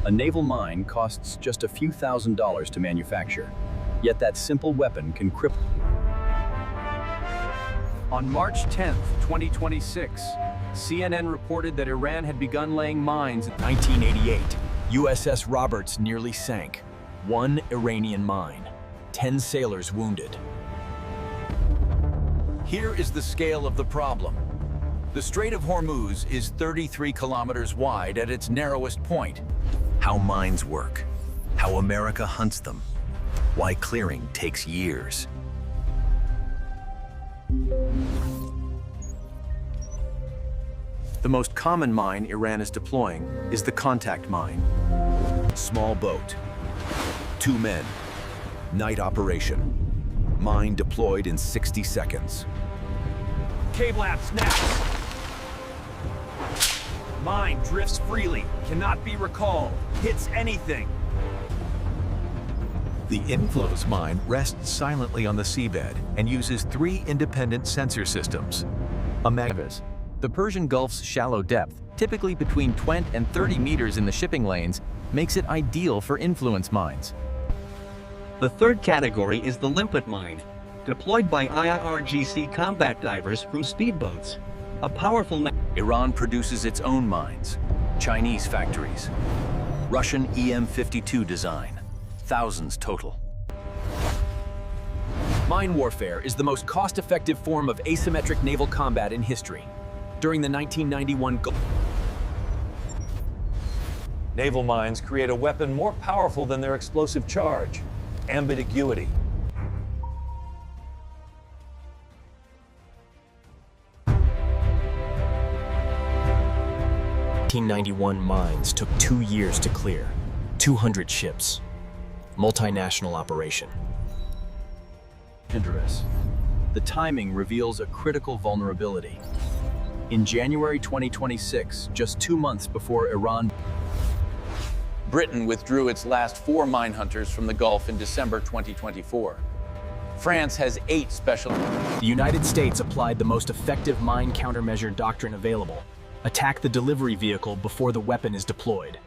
A naval mine costs just a few $1,000s to manufacture, yet that simple weapon can cripple. On March 10, 2026, CNN reported that Iran had begun laying mines. 1988, USS Roberts nearly sank. 1 Iranian mine, 10 sailors wounded. Here is the scale of the problem. The Strait of Hormuz is 33 kilometers wide at its narrowest point. How mines work, how America hunts them, why clearing takes years. The most common mine Iran is deploying is the contact mine. Small boat, 2 men, night operation, mine deployed in 60 seconds. Cable app snaps. Mine drifts freely, cannot be recalled, hits anything. The inflows mine rests silently on the seabed and uses 3 independent sensor systems. A magnetic. The Persian Gulf's shallow depth, typically between 20 and 30 meters in the shipping lanes, makes it ideal for influence mines. The third category is the Limpet mine, deployed by IRGC combat divers from speedboats. A powerful Iran produces its own mines, Chinese factories, Russian EM-52 design, thousands total. Mine warfare is the most cost-effective form of asymmetric naval combat in history. During the 1991 Gulf. Naval mines create a weapon more powerful than their explosive charge: ambiguity. The 1991 mines took 2 years to clear, 200 ships, multinational operation. The timing reveals a critical vulnerability. In January 2026, just 2 months before Iran, Britain withdrew its last 4 mine hunters from the Gulf in December 2024. France has 8 special. The United States applied the most effective mine countermeasure doctrine available. Attack the delivery vehicle before the weapon is deployed.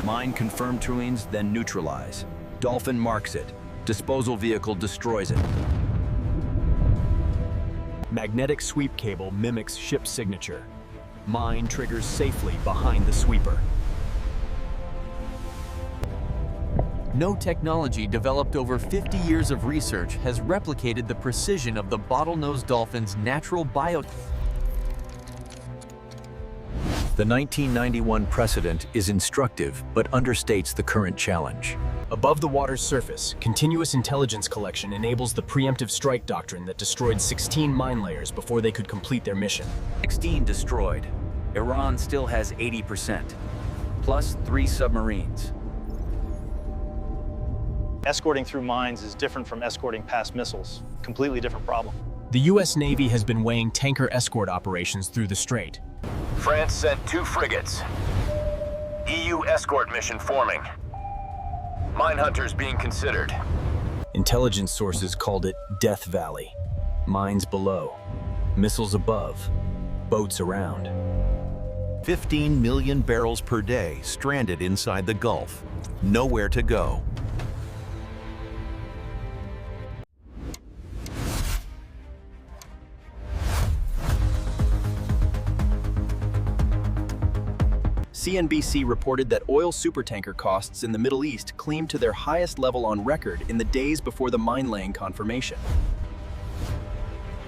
Mine confirmed ruins, then neutralize. Dolphin marks it. Disposal vehicle destroys it. Magnetic sweep cable mimics ship signature. Mine triggers safely behind the sweeper. No technology developed over 50 years of research has replicated the precision of the bottlenose dolphin's natural bio. The 1991 precedent is instructive but understates the current challenge. Above the water's surface, continuous intelligence collection enables the preemptive strike doctrine that destroyed 16 mine layers before they could complete their mission. 16 destroyed. Iran still has 80%, plus 3 submarines. Escorting through mines is different from escorting past missiles. Completely different problem. The U.S. Navy has been weighing tanker escort operations through the strait. France sent 2 frigates. EU escort mission forming. Mine hunters being considered. Intelligence sources called it Death Valley. Mines below, missiles above, boats around. 15 million barrels per day stranded inside the Gulf. Nowhere to go. CNBC reported that oil supertanker costs in the Middle East climbed to their highest level on record in the days before the mine-laying confirmation.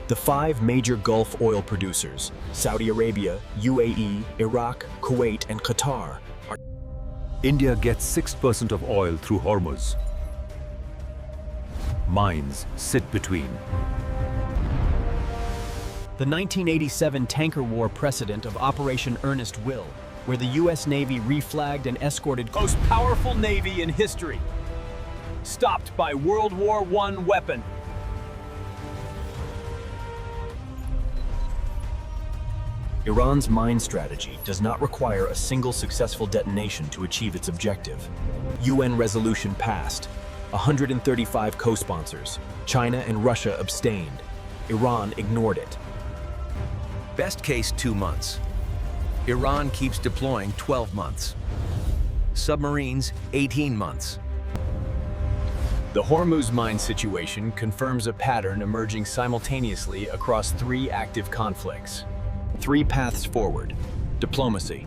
The 5 major Gulf oil producers, Saudi Arabia, UAE, Iraq, Kuwait, and Qatar, are. India gets 6% of oil through Hormuz. Mines sit between. The 1987 tanker war precedent of Operation Earnest Will, where the U.S. Navy reflagged and escorted Most powerful navy in history. Stopped by World War I weapon. Iran's mine strategy does not require a single successful detonation to achieve its objective. UN resolution passed. 135 co-sponsors. China and Russia abstained. Iran ignored it. Best case 2 months. Iran keeps deploying 12 months. Submarines 18 months. The Hormuz mine situation confirms a pattern emerging simultaneously across 3 active conflicts. 3 paths forward: diplomacy,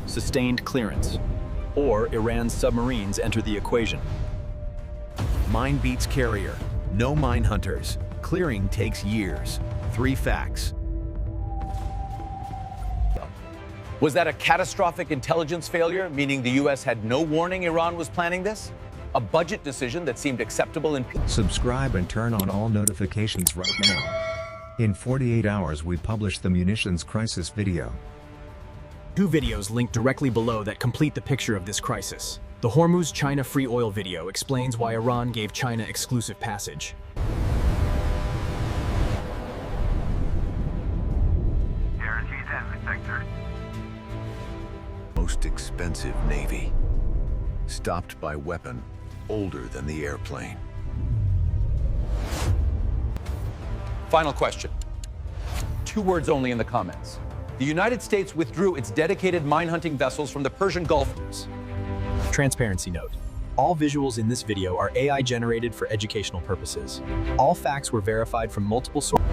sustained clearance, or Iran's submarines enter the equation. Mine beats carrier. No mine hunters. Clearing takes years. 3 facts. Was that a catastrophic intelligence failure, meaning the U.S. had no warning Iran was planning this? A budget decision that seemed acceptable in peace? Subscribe and turn on all notifications right now. In 48 hours we publish the munitions crisis video. 2 videos linked directly below that complete the picture of this crisis. The Hormuz China free oil video explains why Iran gave China exclusive passage. Most expensive Navy. Stopped by weapon older than the airplane. Final question. 2 words only in the comments. The United States withdrew its dedicated mine hunting vessels from the Persian Gulf. Transparency note. All visuals in this video are AI generated for educational purposes. All facts were verified from multiple sources.